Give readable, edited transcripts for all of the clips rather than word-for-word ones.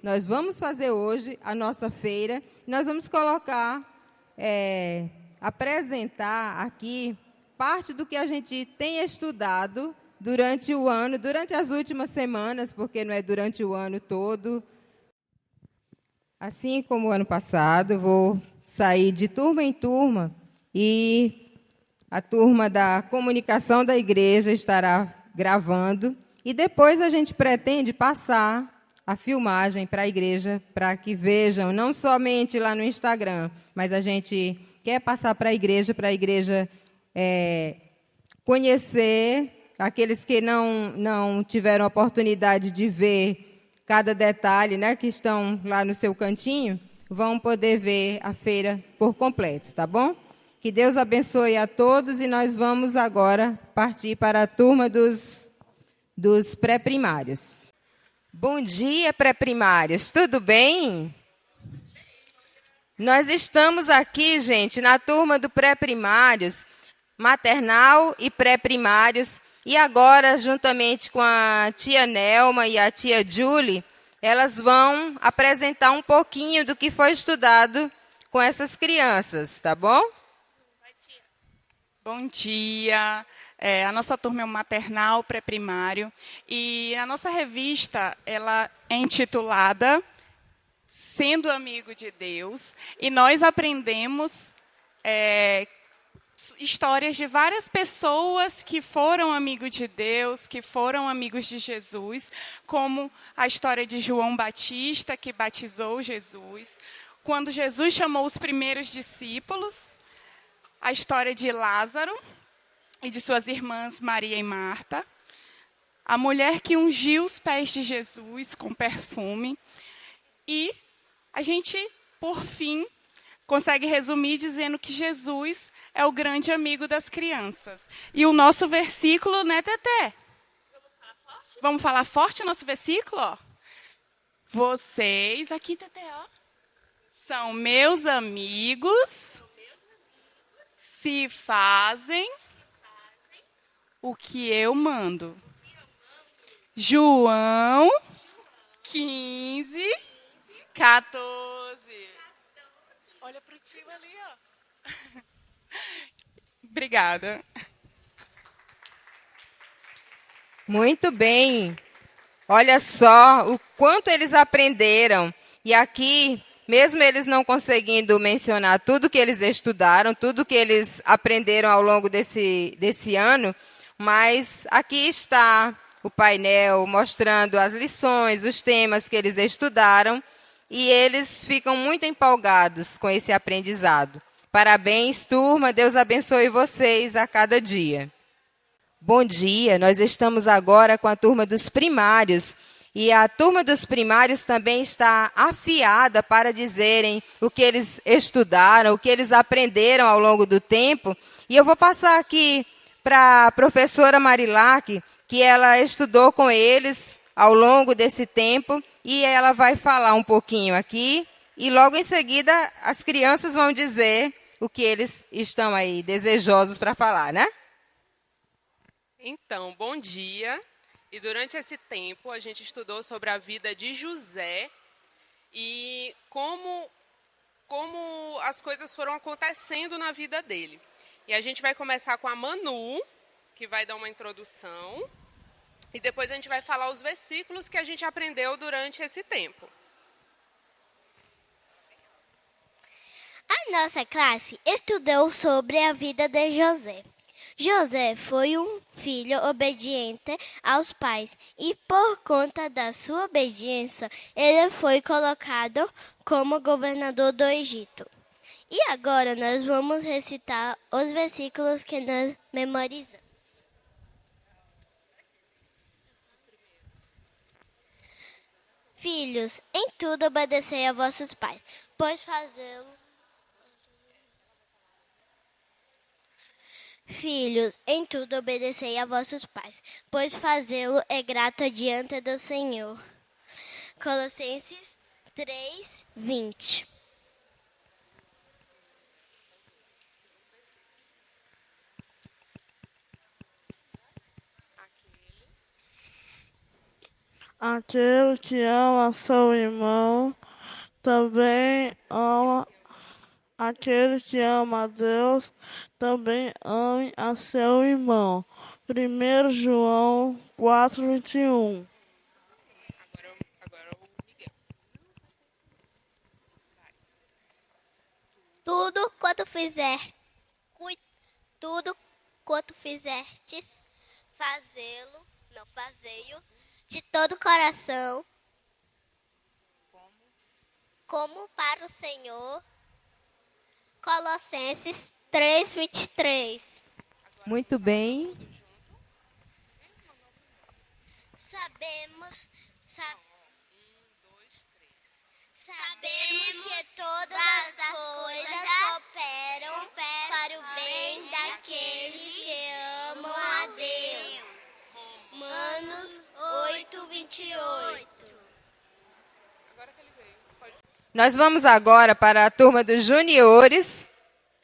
nós vamos fazer hoje a nossa feira. Nós vamos apresentar aqui parte do que a gente tem estudado durante o ano, durante as últimas semanas, porque não é durante o ano todo. Assim como o ano passado, vou sair de turma em turma e a turma da comunicação da igreja estará gravando e depois a gente pretende passar a filmagem para a igreja, para que vejam, não somente lá no Instagram, mas a gente quer passar para a igreja conhecer aqueles que não tiveram oportunidade de ver cada detalhe, né, que estão lá no seu cantinho, vão poder ver a feira por completo, tá bom? Que Deus abençoe a todos e nós vamos agora partir para a turma dos pré-primários. Bom dia, pré-primários, tudo bem? Nós estamos aqui, gente, na turma do pré-primários, maternal e pré-primários, e agora, juntamente com a tia Nelma e a tia Julie, elas vão apresentar um pouquinho do que foi estudado com essas crianças, tá bom? Bom dia. A nossa turma é um maternal pré-primário e a nossa revista ela é intitulada Sendo Amigo de Deus, e nós aprendemos histórias de várias pessoas que foram amigos de Deus, que foram amigos de Jesus, como a história de João Batista, que batizou Jesus, quando Jesus chamou os primeiros discípulos, a história de Lázaro e de suas irmãs Maria e Marta, a mulher que ungiu os pés de Jesus com perfume, e a gente, por fim, consegue resumir dizendo que Jesus é o grande amigo das crianças. E o nosso versículo, né, Teté? Vamos falar forte o nosso versículo? Ó. Vocês, aqui, Teté, ó, são meus amigos se fazem o que eu mando. João 15, 14. Olha para o tio ali, ó. Obrigada. Muito bem. Olha só o quanto eles aprenderam. E aqui, mesmo eles não conseguindo mencionar tudo que eles estudaram, tudo que eles aprenderam ao longo desse ano, mas aqui está o painel mostrando as lições, os temas que eles estudaram, e eles ficam muito empolgados com esse aprendizado. Parabéns, turma, Deus abençoe vocês a cada dia. Bom dia, nós estamos agora com a turma dos primários, e a turma dos primários também está afiada para dizerem o que eles estudaram, o que eles aprenderam ao longo do tempo, e eu vou passar aqui para a professora Marilac, que ela estudou com eles ao longo desse tempo, e ela vai falar um pouquinho aqui, e logo em seguida as crianças vão dizer o que eles estão aí desejosos para falar, né? Então, bom dia. E durante esse tempo a gente estudou sobre a vida de José e como as coisas foram acontecendo na vida dele. E a gente vai começar com a Manu, que vai dar uma introdução. E depois a gente vai falar os versículos que a gente aprendeu durante esse tempo. A nossa classe estudou sobre a vida de José. José foi um filho obediente aos pais e, por conta da sua obediência, ele foi colocado como governador do Egito. E agora nós vamos recitar os versículos que nós memorizamos. Filhos, em tudo obedecei a vossos pais, pois fazê-lo. Filhos, em tudo obedecei a vossos pais, pois fazê-lo é grato diante do Senhor. Colossenses 3:20. Aquele que ama seu irmão também ama. Aquele que ama a Deus também ame a seu irmão. 1 João 4:21. Agora o Miguel. Tudo quanto tudo quanto fizertes, fazei-o de todo o coração, como para o Senhor. Colossenses 3:23. Muito bem. Sabemos que todas as coisas cooperam para o bem daqueles que amam a Deus. Romanos 8:28. Agora que ele veio. Pode... Nós vamos agora para a turma dos juniores,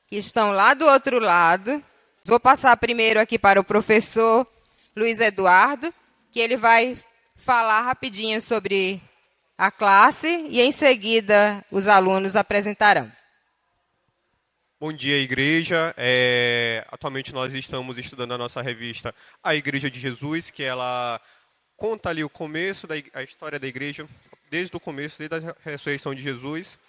que estão lá do outro lado. Vou passar primeiro aqui para o professor Luiz Eduardo, que ele vai falar rapidinho sobre a classe e, em seguida, os alunos apresentarão. Bom dia, igreja. Atualmente nós estamos estudando a nossa revista A Igreja de Jesus, que ela conta ali o começo, a história da igreja, desde o começo, desde a ressurreição de Jesus,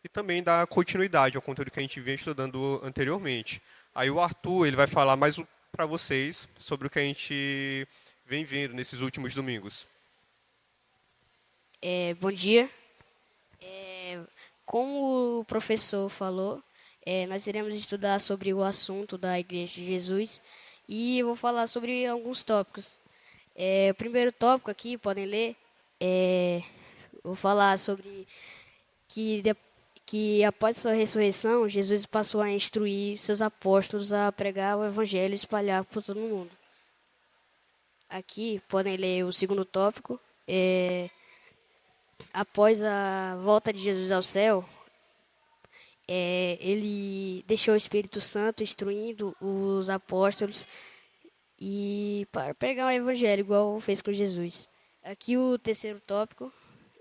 e também dá continuidade ao conteúdo que a gente vinha estudando anteriormente. Aí o Arthur ele vai falar mais para vocês sobre o que a gente vem vendo nesses últimos domingos. Bom dia. Como o professor falou, nós iremos estudar sobre o assunto da Igreja de Jesus e eu vou falar sobre alguns tópicos. O primeiro tópico aqui, podem ler, vou falar sobre que após sua ressurreição, Jesus passou a instruir seus apóstolos a pregar o evangelho e espalhar por todo o mundo. Aqui, podem ler o segundo tópico. Após a volta de Jesus ao céu, ele deixou o Espírito Santo instruindo os apóstolos e para pregar o evangelho, igual fez com Jesus. Aqui o terceiro tópico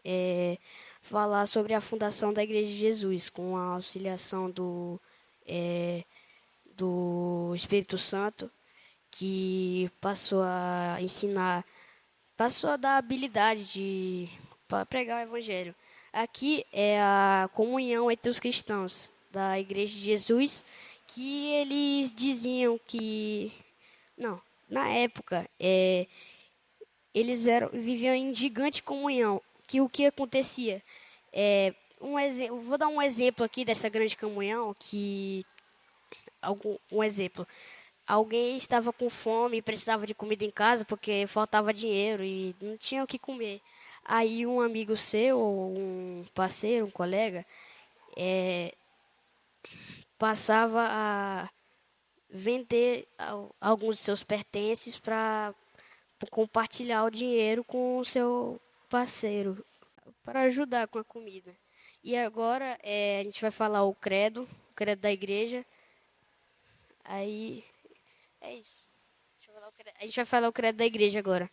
é falar sobre a fundação da Igreja de Jesus, com a auxiliação do Espírito Santo, que passou a ensinar, passou a dar habilidade para pregar o evangelho. Aqui é a comunhão entre os cristãos da Igreja de Jesus, que eles diziam que, na época, eles viviam em gigante comunhão, que o que acontecia? Vou dar um exemplo aqui dessa grande comunhão, um exemplo. Alguém estava com fome e precisava de comida em casa porque faltava dinheiro e não tinha o que comer. Aí um amigo seu, ou um parceiro, um colega, passava a vender alguns de seus pertences para compartilhar o dinheiro com o seu parceiro, para ajudar com a comida. E agora a gente vai falar o credo da igreja. Aí é isso. A gente vai falar o credo da igreja agora.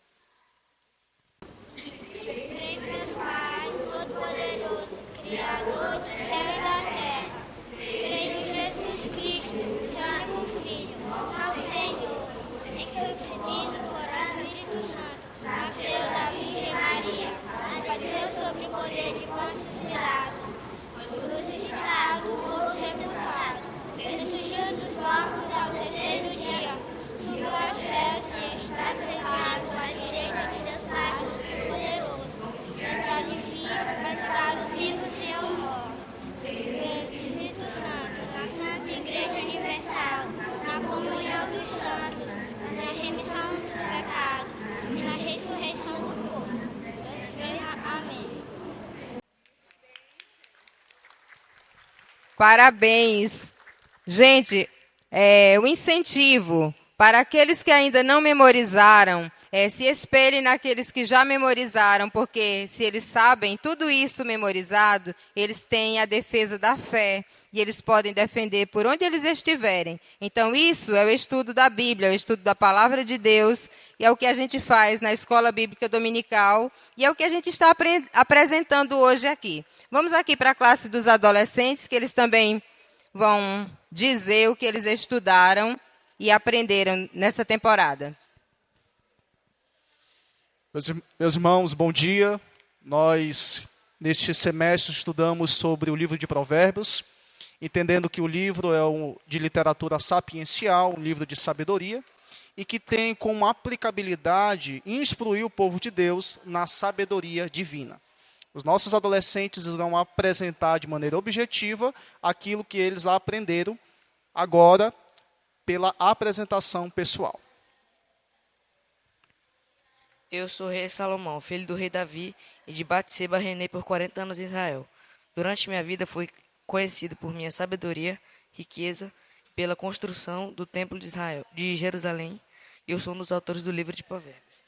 Creio em Deus Pai, Todo-Poderoso, Criador do céu e da terra. Creio em Jesus Cristo, seu único Filho, nosso Senhor, em que foi concebido por Espírito Santo, nasceu da Virgem Maria, padeceu sobre o poder de Pôncio Pilatos, crucificado, morto, sepultado, ressurgiu dos mortos ao terceiro dia, subiu aos céus e está sentado à direita de Deus Pai Todo-Poderoso, está de vir para julgar os vivos e os mortos, pelo Espírito Santo, na Santa Igreja Universal, na comunhão dos santos, na remissão dos pecados e na ressurreição do corpo. Amém. Parabéns. Gente, o incentivo para aqueles que ainda não memorizaram se espelhem naqueles que já memorizaram, porque se eles sabem tudo isso memorizado, eles têm a defesa da fé e eles podem defender por onde eles estiverem. Então, isso é o estudo da Bíblia, é o estudo da Palavra de Deus, e é o que a gente faz na Escola Bíblica Dominical, e é o que a gente está apresentando hoje aqui. Vamos aqui para a classe dos adolescentes, que eles também vão dizer o que eles estudaram e aprenderam nessa temporada. Meus irmãos, bom dia. Nós, neste semestre, estudamos sobre o livro de Provérbios, entendendo que o livro é de literatura sapiencial, um livro de sabedoria, e que tem como aplicabilidade instruir o povo de Deus na sabedoria divina. Os nossos adolescentes irão apresentar de maneira objetiva aquilo que eles aprenderam agora pela apresentação pessoal. Eu sou o rei Salomão, filho do rei Davi e de Batseba reinei por 40 anos em Israel. Durante minha vida fui conhecido por minha sabedoria, riqueza, pela construção do templo de Jerusalém. Eu sou um dos autores do livro de Provérbios.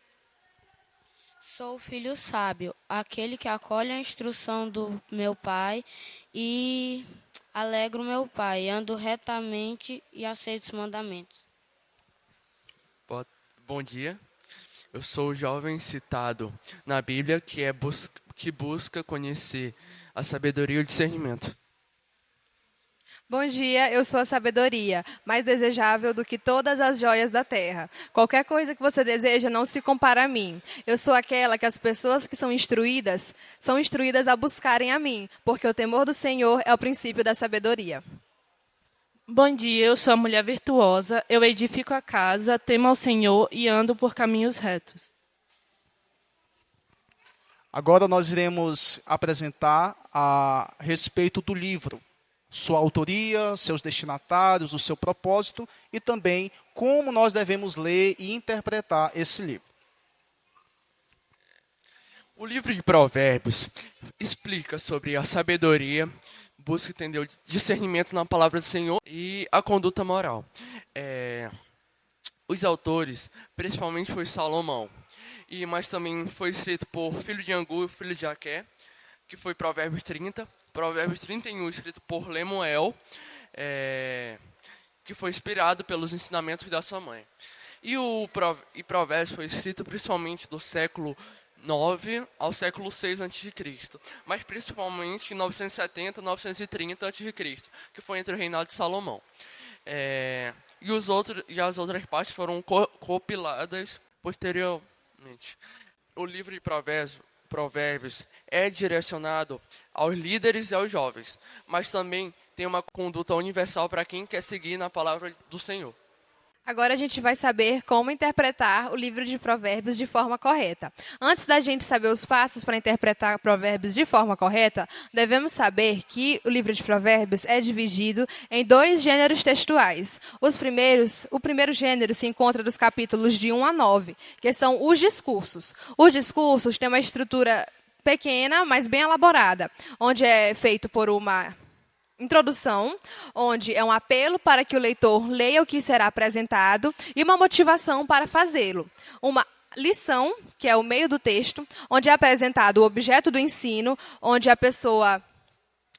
Sou o filho sábio, aquele que acolhe a instrução do meu pai e alegro meu pai, ando retamente e aceito os mandamentos. Bom dia. Eu sou o jovem citado na Bíblia que busca conhecer a sabedoria e o discernimento. Bom dia, eu sou a sabedoria, mais desejável do que todas as joias da terra. Qualquer coisa que você deseja não se compara a mim. Eu sou aquela que as pessoas que são instruídas a buscarem a mim, porque o temor do Senhor é o princípio da sabedoria. Bom dia, eu sou a mulher virtuosa, eu edifico a casa, temo ao Senhor e ando por caminhos retos. Agora nós iremos apresentar a respeito do livro, sua autoria, seus destinatários, o seu propósito e também como nós devemos ler e interpretar esse livro. O livro de Provérbios explica sobre a sabedoria, busca entender o discernimento na palavra do Senhor e a conduta moral. Os autores, principalmente foi Salomão, mas também foi escrito por filho de Angu e filho de Jaqué, que foi Provérbios 30, Provérbios 31, escrito por Lemuel, que foi inspirado pelos ensinamentos da sua mãe. E Provérbios foi escrito principalmente do século 9 ao século 6 a.C., mas principalmente em 970 e 930 a.C., que foi entre o reinado de Salomão. E as outras partes foram compiladas posteriormente. O livro de Provérbios é direcionado aos líderes e aos jovens, mas também tem uma conduta universal para quem quer seguir na palavra do Senhor. Agora a gente vai saber como interpretar o livro de Provérbios de forma correta. Antes da gente saber os passos para interpretar Provérbios de forma correta, devemos saber que o livro de Provérbios é dividido em 2 gêneros textuais. O primeiro gênero se encontra dos capítulos de 1 a 9, que são os discursos. Os discursos têm uma estrutura pequena, mas bem elaborada, onde é feito por uma introdução, onde é um apelo para que o leitor leia o que será apresentado e uma motivação para fazê-lo. Uma lição, que é o meio do texto, onde é apresentado o objeto do ensino, onde a pessoa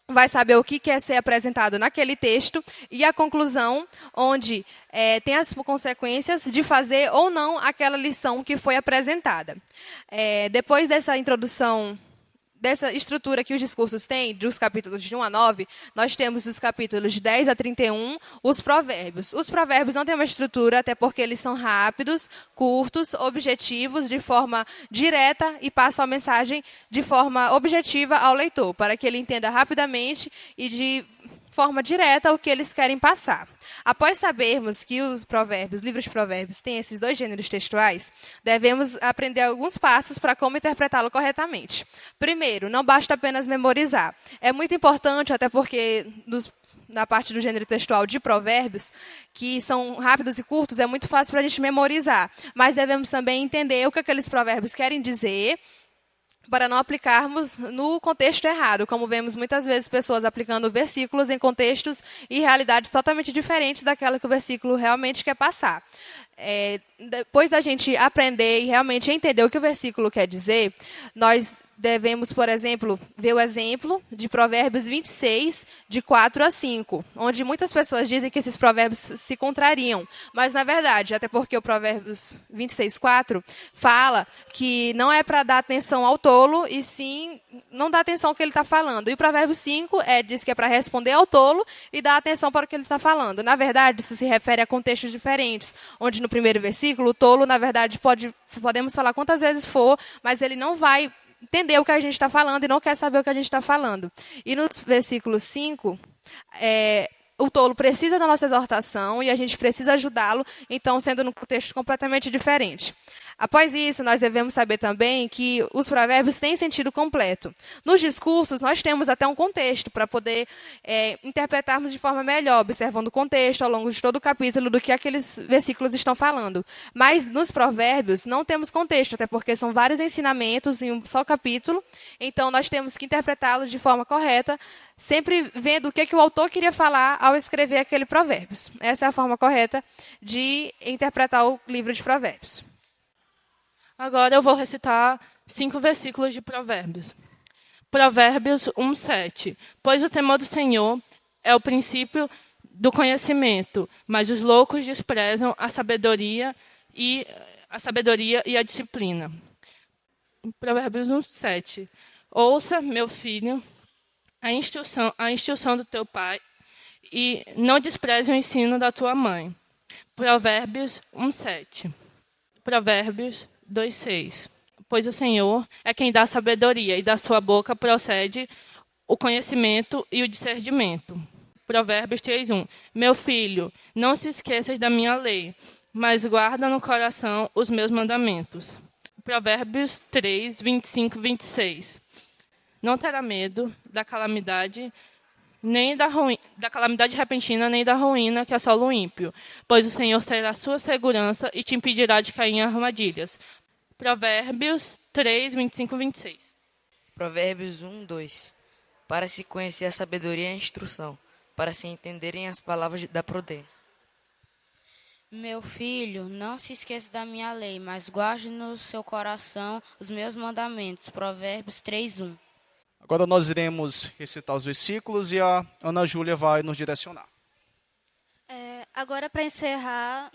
vai saber o que quer ser apresentado naquele texto, e a conclusão, onde tem as consequências de fazer ou não aquela lição que foi apresentada. Depois dessa introdução, dessa estrutura que os discursos têm, dos capítulos de 1 a 9, nós temos os capítulos de 10 a 31, os provérbios. Os provérbios não têm uma estrutura, até porque eles são rápidos, curtos, objetivos, de forma direta e passam a mensagem de forma objetiva ao leitor, para que ele entenda rapidamente e de forma direta o que eles querem passar. Após sabermos que os livros de provérbios têm esses 2 gêneros textuais, devemos aprender alguns passos para como interpretá-lo corretamente. Primeiro, não basta apenas memorizar. É muito importante, até porque na parte do gênero textual de provérbios, que são rápidos e curtos, é muito fácil para a gente memorizar. Mas devemos também entender o que aqueles provérbios querem dizer para não aplicarmos no contexto errado, como vemos muitas vezes pessoas aplicando versículos em contextos e realidades totalmente diferentes daquela que o versículo realmente quer passar. Depois da gente aprender e realmente entender o que o versículo quer dizer, nós devemos, por exemplo, ver o exemplo de Provérbios 26, de 4 a 5, onde muitas pessoas dizem que esses provérbios se contrariam, mas, na verdade, até porque o Provérbios 26, 4 fala que não é para dar atenção ao tolo, e sim não dar atenção ao que ele está falando. E o Provérbios 5 diz que é para responder ao tolo e dar atenção para o que ele está falando. Na verdade, isso se refere a contextos diferentes, onde no primeiro versículo, o tolo, na verdade, podemos falar quantas vezes for, mas ele não vai entender o que a gente está falando e não quer saber o que a gente está falando. E no versículo 5, o tolo precisa da nossa exortação e a gente precisa ajudá-lo, então sendo num contexto completamente diferente. Após isso, nós devemos saber também que os provérbios têm sentido completo. Nos discursos, nós temos até um contexto para poder interpretarmos de forma melhor, observando o contexto ao longo de todo o capítulo do que aqueles versículos estão falando. Mas nos provérbios não temos contexto, até porque são vários ensinamentos em um só capítulo, então nós temos que interpretá-los de forma correta, sempre vendo o que o autor queria falar ao escrever aquele provérbios. Essa é a forma correta de interpretar o livro de provérbios. Agora eu vou recitar 5 versículos de Provérbios. Provérbios 1:7. Pois o temor do Senhor é o princípio do conhecimento, mas os loucos desprezam a sabedoria e a disciplina. Provérbios 1:7. Ouça, meu filho, a instrução do teu pai e não despreze o ensino da tua mãe. Provérbios 1:7. Provérbios 2:6. Pois o Senhor é quem dá sabedoria, e da sua boca procede o conhecimento e o discernimento. Provérbios 3:1. Meu filho, não se esqueças da minha lei, mas guarda no coração os meus mandamentos. Provérbios 3, 25 e 26. Não terá medo da calamidade, nem da calamidade repentina, nem da ruína que assola o ímpio, pois o Senhor será a sua segurança e te impedirá de cair em armadilhas. Provérbios 3, 25 e 26. Provérbios 1, 2. Para se conhecer a sabedoria e a instrução, para se entenderem as palavras da prudência. Meu filho, não se esqueça da minha lei, mas guarde no seu coração os meus mandamentos. Provérbios 3, 1. Agora nós iremos recitar os versículos e a Ana Júlia vai nos direcionar. Agora, para encerrar,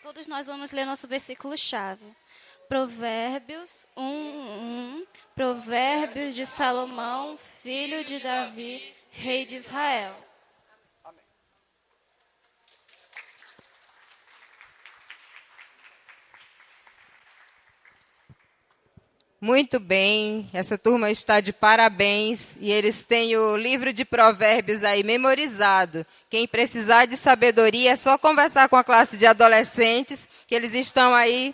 todos nós vamos ler nosso versículo-chave. Provérbios 1:1, Provérbios de Salomão, filho de Davi, rei de Israel. Muito bem, essa turma está de parabéns e eles têm o livro de Provérbios aí memorizado. Quem precisar de sabedoria é só conversar com a classe de adolescentes, que eles estão aí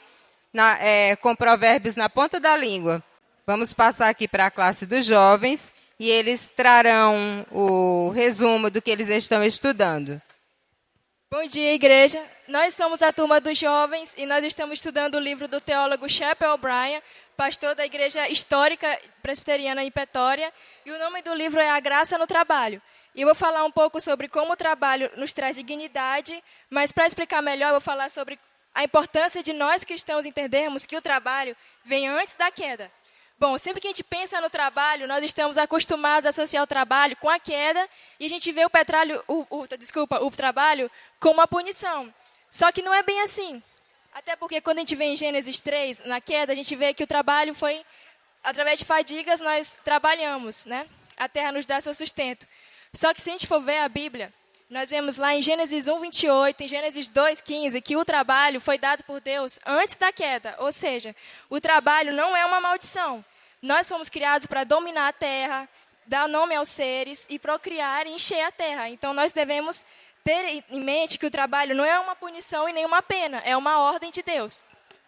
com Provérbios na ponta da língua. Vamos passar aqui para a classe dos jovens e eles trarão o resumo do que eles estão estudando. Bom dia, igreja. Nós somos a turma dos jovens e nós estamos estudando o livro do teólogo Chappell O'Brien, pastor da Igreja Histórica Presbiteriana em Petória, e o nome do livro é A Graça no Trabalho. E eu vou falar um pouco sobre como o trabalho nos traz dignidade, mas para explicar melhor, eu vou falar sobre a importância de nós cristãos entendermos que o trabalho vem antes da queda. Bom, sempre que a gente pensa no trabalho, nós estamos acostumados a associar o trabalho com a queda e a gente vê o trabalho como uma punição. Só que não é bem assim. Até porque quando a gente vê em Gênesis 3, na queda, a gente vê que o trabalho foi, através de fadigas, nós trabalhamos, né? A terra nos dá seu sustento. Só que se a gente for ver a Bíblia, nós vemos lá em Gênesis 1, 28, em Gênesis 2, 15, que o trabalho foi dado por Deus antes da queda. Ou seja, o trabalho não é uma maldição. Nós fomos criados para dominar a terra, dar nome aos seres e procriar e encher a terra. Então nós devemos ter em mente que o trabalho não é uma punição e nem uma pena, é uma ordem de Deus.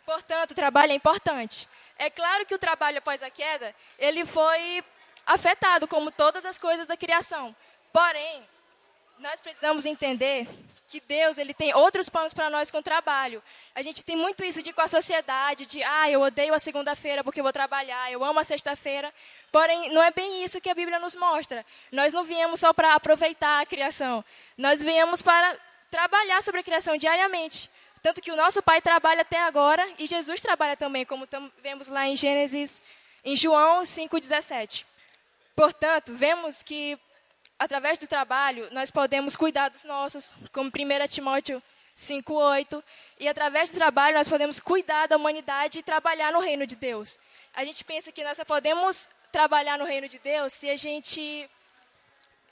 Portanto, o trabalho é importante. É claro que o trabalho após a queda, ele foi afetado, como todas as coisas da criação. Porém, nós precisamos entender que Deus ele tem outros planos para nós com o trabalho. A gente tem muito isso com a sociedade, de eu odeio a segunda-feira porque eu vou trabalhar, eu amo a sexta-feira. Porém, não é bem isso que a Bíblia nos mostra. Nós não viemos só para aproveitar a criação. Nós viemos para trabalhar sobre a criação diariamente. Tanto que o nosso Pai trabalha até agora e Jesus trabalha também, como vemos lá em João 5,17. Portanto, vemos que através do trabalho, nós podemos cuidar dos nossos, como 1 Timóteo 5,8. E através do trabalho, nós podemos cuidar da humanidade e trabalhar no reino de Deus. A gente pensa que nós só podemos trabalhar no reino de Deus se a gente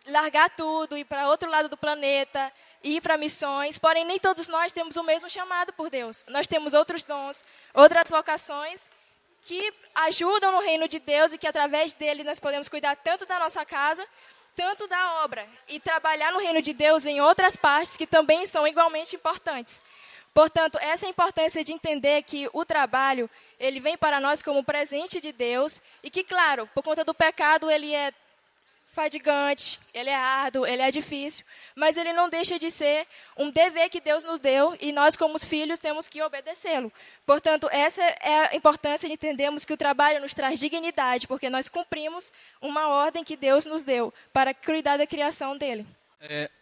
largar tudo, ir para outro lado do planeta, ir para missões. Porém, nem todos nós temos o mesmo chamado por Deus. Nós temos outros dons, outras vocações que ajudam no reino de Deus e que através dele nós podemos cuidar tanto da nossa casa, tanto da obra, e trabalhar no reino de Deus em outras partes que também são igualmente importantes. Portanto, essa é a importância de entender que o trabalho, ele vem para nós como presente de Deus e que, claro, por conta do pecado, ele é fadigante, ele é árduo, ele é difícil, mas ele não deixa de ser um dever que Deus nos deu e nós, como filhos, temos que obedecê-lo. Portanto, essa é a importância de entendermos que o trabalho nos traz dignidade, porque nós cumprimos uma ordem que Deus nos deu para cuidar da criação dele.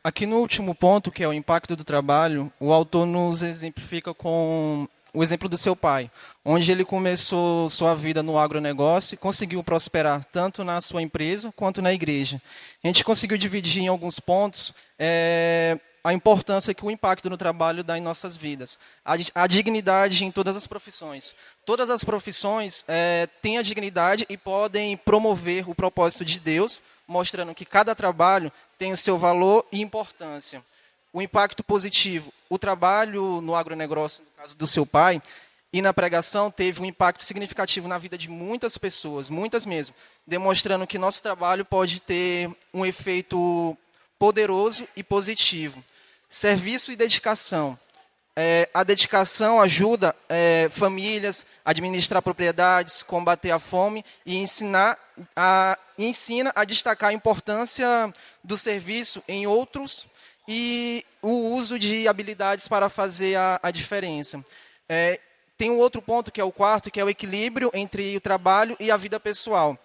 Aqui no último ponto, que é o impacto do trabalho, o autor nos exemplifica com o exemplo do seu pai, onde ele começou sua vida no agronegócio e conseguiu prosperar tanto na sua empresa quanto na igreja. A gente conseguiu dividir em alguns pontos a importância que o impacto no trabalho dá em nossas vidas. A dignidade em todas as profissões. Todas as profissões têm a dignidade e podem promover o propósito de Deus, mostrando que cada trabalho tem o seu valor e importância. O impacto positivo. O trabalho no agronegócio, no caso do seu pai, e na pregação teve um impacto significativo na vida de muitas pessoas, muitas mesmo, demonstrando que nosso trabalho pode ter um efeito poderoso e positivo. Serviço e dedicação. A dedicação ajuda famílias a administrar propriedades, combater a fome e ensina a destacar a importância do serviço em outros e o uso de habilidades para fazer a diferença. Tem um outro ponto, que é o quarto, que é o equilíbrio entre o trabalho e a vida pessoal.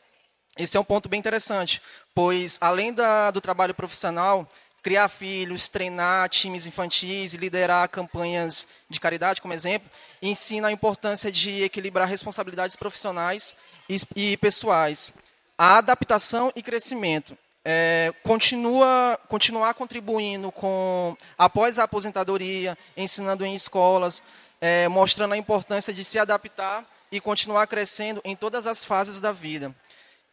Esse é um ponto bem interessante, pois, além do trabalho profissional, criar filhos, treinar times infantis e liderar campanhas de caridade, como exemplo, ensina a importância de equilibrar responsabilidades profissionais e pessoais. A adaptação e crescimento. Continuar contribuindo após a aposentadoria, ensinando em escolas, mostrando a importância de se adaptar e continuar crescendo em todas as fases da vida.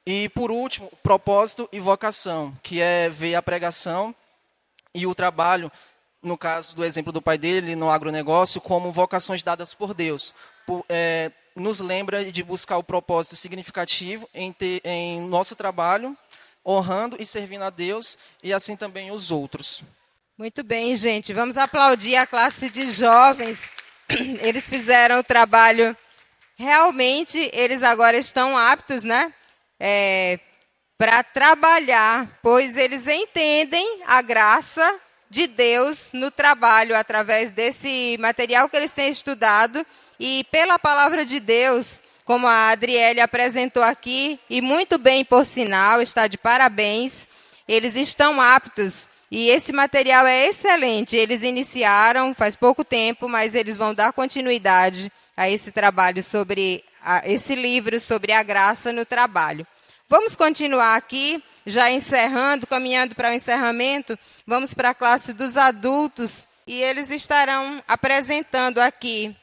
E, por último, propósito e vocação, que é ver a pregação e o trabalho, no caso do exemplo do pai dele, no agronegócio, como vocações dadas por Deus. Nos lembra de buscar o propósito significativo em nosso trabalho, honrando e servindo a Deus e assim também os outros. Muito bem, gente. Vamos aplaudir a classe de jovens. Eles fizeram o trabalho. Realmente, eles agora estão aptos, né? Para trabalhar, pois eles entendem a graça de Deus no trabalho através desse material que eles têm estudado e pela palavra de Deus, como a Adriele apresentou aqui, e muito bem, por sinal, está de parabéns. Eles estão aptos e esse material é excelente. Eles iniciaram faz pouco tempo, mas eles vão dar continuidade a esse trabalho esse livro sobre a graça no trabalho. Vamos continuar aqui, já encerrando, caminhando para o encerramento. Vamos para a classe dos adultos e eles estarão apresentando aqui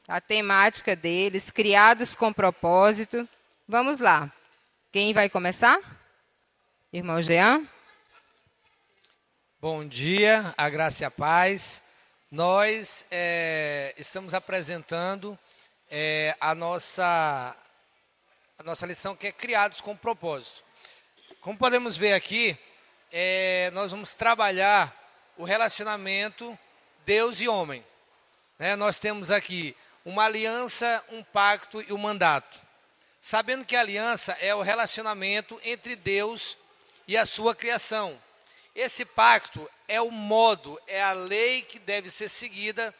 a temática deles, criados com propósito. Vamos lá. Quem vai começar? Irmão Jean. Bom dia, a graça e a paz. Nós estamos apresentando a nossa lição, que é Criados com Propósito. Como podemos ver aqui, nós vamos trabalhar o relacionamento Deus e homem. Nós temos aqui uma aliança, um pacto e um mandato. Sabendo que a aliança é o relacionamento entre Deus e a sua criação. Esse pacto é o modo, é a lei que deve ser seguida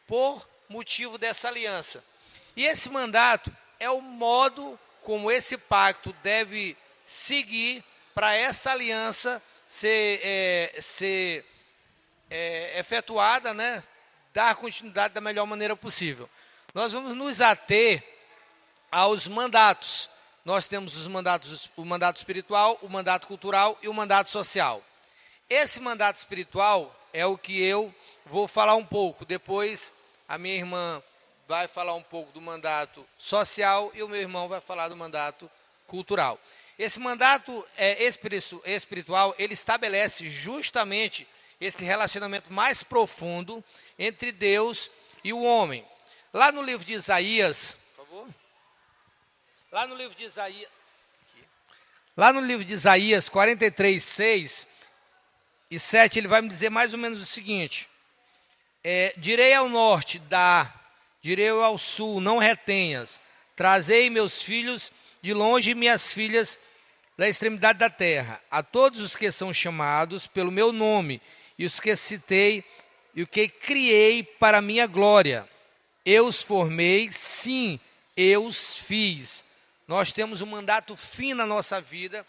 por motivo dessa aliança. E esse mandato é o modo como esse pacto deve seguir para essa aliança ser efetuada, né? Dar continuidade da melhor maneira possível. Nós vamos nos ater aos mandatos. Nós temos o mandato espiritual, o mandato cultural e o mandato social. Esse mandato espiritual é o que eu vou falar um pouco. Depois a minha irmã vai falar um pouco do mandato social e o meu irmão vai falar do mandato cultural. Esse mandato espiritual, ele estabelece justamente esse relacionamento mais profundo entre Deus e o homem. Lá no livro de Isaías, por favor. Lá no livro de Isaías 43, 6 e 7, ele vai me dizer mais ou menos o seguinte: direi ao norte, direi ao sul, não retenhas. Trazei meus filhos de longe e minhas filhas da extremidade da terra. A todos os que são chamados pelo meu nome, e os que citei, e o que criei para a minha glória. Eu os formei, sim, eu os fiz. Nós temos um mandato fim na nossa vida.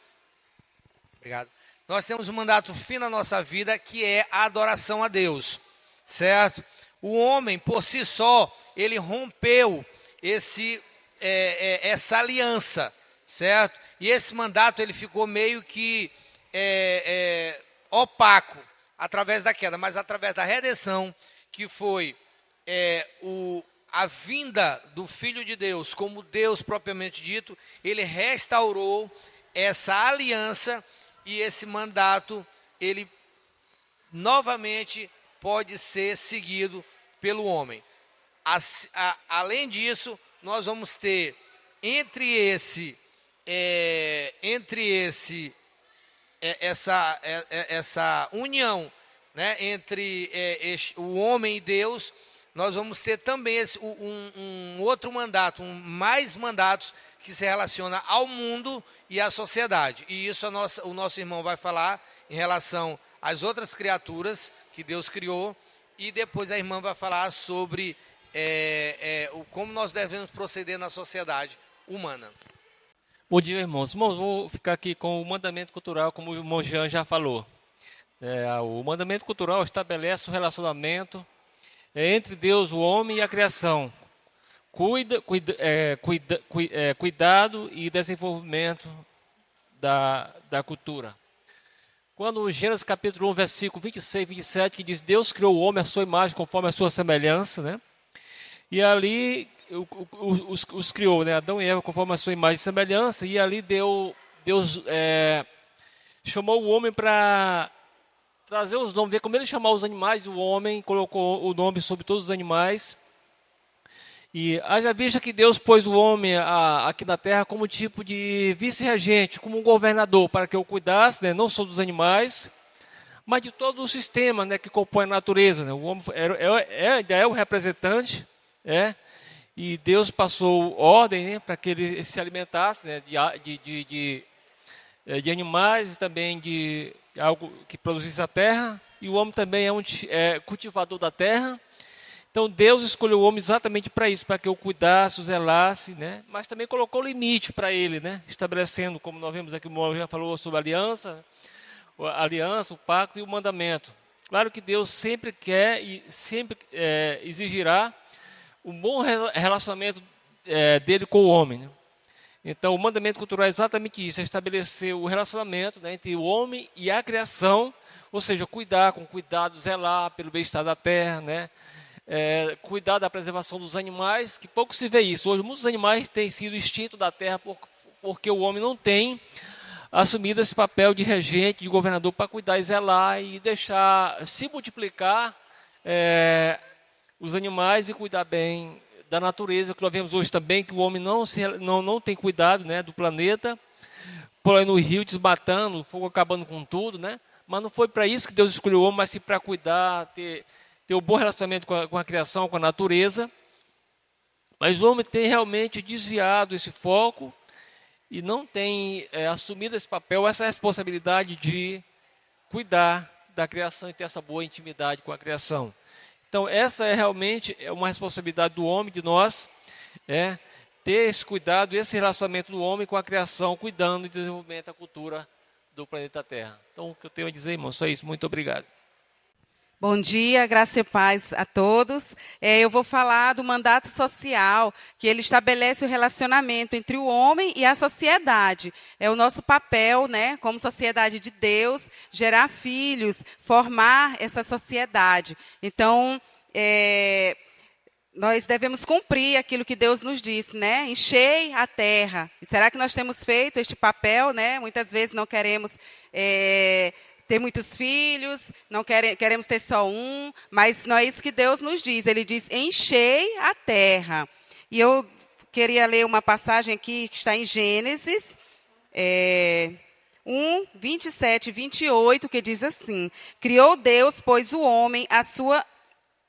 Obrigado. Nós temos um mandato fim na nossa vida, que é a adoração a Deus, certo? O homem, por si só, ele rompeu essa aliança, certo? E esse mandato, ele ficou meio que opaco, através da queda, mas através da redenção, que foi a vinda do Filho de Deus, como Deus propriamente dito, ele restaurou essa aliança, e esse mandato, ele novamente pode ser seguido pelo homem. Além disso, nós vamos ter essa união, né, entre o homem e Deus. Nós vamos ter também um outro mandato, mais mandatos que se relaciona ao mundo e à sociedade. E isso o nosso irmão vai falar em relação às outras criaturas que Deus criou, e depois a irmã vai falar sobre como nós devemos proceder na sociedade humana. Bom dia, irmãos. Irmãos, vou ficar aqui com o mandamento cultural, como o irmão Jean já falou. O mandamento cultural estabelece o relacionamento entre Deus, o homem e a criação. Cuidado e desenvolvimento da cultura. Quando Gênesis capítulo 1, versículo 26 e 27, que diz: Deus criou o homem à sua imagem, conforme a sua semelhança, né? E ali os criou, né? Adão e Eva, conforme a sua imagem e semelhança, e ali Deus chamou o homem para trazer os nomes, ver como ele chamou os animais. O homem colocou o nome sobre todos os animais. E haja vista que Deus pôs o homem aqui na terra como tipo de vice-regente, como um governador, para que eu cuidasse, né, não só dos animais, mas de todo o sistema, né, que compõe a natureza. Né? O homem ainda é o representante, e Deus passou ordem, né, para que ele se alimentasse, né, de animais e também de algo que produzisse a terra, e o homem também é cultivador da terra. Então Deus escolheu o homem exatamente para isso, para que eu cuidasse, o zelasse, né? Mas também colocou limite para ele, né? Estabelecendo, como nós vemos aqui, o irmão já falou sobre a aliança, o pacto e o mandamento. Claro que Deus sempre quer e sempre exigirá um bom relacionamento dele com o homem, né? Então o mandamento cultural é exatamente isso, é estabelecer o relacionamento, né, entre o homem e a criação, ou seja, cuidar com cuidado, zelar pelo bem-estar da terra, né? Cuidar da preservação dos animais, que pouco se vê isso. Hoje muitos animais têm sido extintos da terra porque o homem não tem assumido esse papel de regente, de governador, para cuidar e zelar e deixar se multiplicar os animais e cuidar bem da natureza, que nós vemos hoje também, que o homem não tem cuidado, né, do planeta, por aí no rio desmatando, o fogo acabando com tudo, né? Mas não foi para isso que Deus escolheu o homem, mas sim para cuidar, ter um bom relacionamento com a criação, com a natureza. Mas o homem tem realmente desviado esse foco e não tem assumido esse papel, essa responsabilidade de cuidar da criação e ter essa boa intimidade com a criação. Então, essa é realmente uma responsabilidade do homem, de nós, ter esse cuidado, esse relacionamento do homem com a criação, cuidando do desenvolvimento da cultura do planeta Terra. Então, o que eu tenho a dizer, irmão, só isso. Muito obrigado. Bom dia, graça e paz a todos. Eu vou falar do mandato social, que ele estabelece o relacionamento entre o homem e a sociedade. É o nosso papel, né, como sociedade de Deus, gerar filhos, formar essa sociedade. Então, nós devemos cumprir aquilo que Deus nos disse, né? Enchei a terra. E será que nós temos feito este papel, né? Muitas vezes não queremos ter muitos filhos, não queremos ter só um, mas não é isso que Deus nos diz. Ele diz, enchei a terra. E eu queria ler uma passagem aqui que está em Gênesis 1, 27 e 28, que diz assim, criou Deus, pois o homem, a sua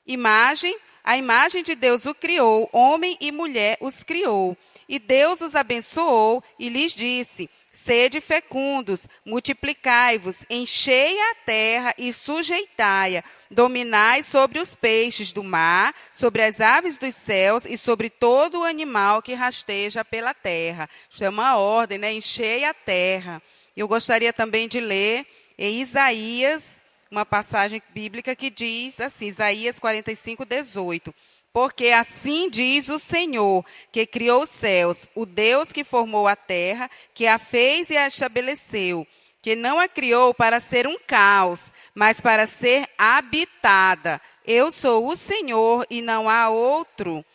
imagem, a imagem de Deus o criou, homem e mulher os criou. E Deus os abençoou e lhes disse, sede fecundos, multiplicai-vos, enchei a terra e sujeitai-a, dominai sobre os peixes do mar, sobre as aves dos céus e sobre todo o animal que rasteja pela terra. Isto é uma ordem, né? Enchei a terra. Eu gostaria também de ler em Isaías, uma passagem bíblica que diz assim, Isaías 45, 18. Porque assim diz o Senhor, que criou os céus, o Deus que formou a terra, que a fez e a estabeleceu, que não a criou para ser um caos, mas para ser habitada. Eu sou o Senhor e não há outro.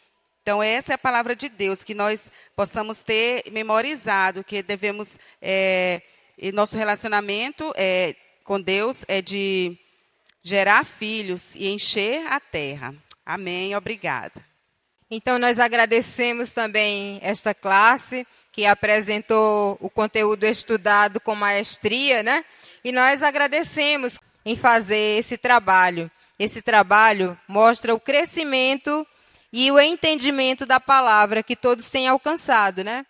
Então, essa é a palavra de Deus, que nós possamos ter memorizado, que devemos, e nosso relacionamento com Deus é de gerar filhos e encher a terra. Amém, obrigada. Então, nós agradecemos também esta classe que apresentou o conteúdo estudado com maestria, né? E nós agradecemos em fazer esse trabalho. Esse trabalho mostra o crescimento e o entendimento da palavra que todos têm alcançado, né?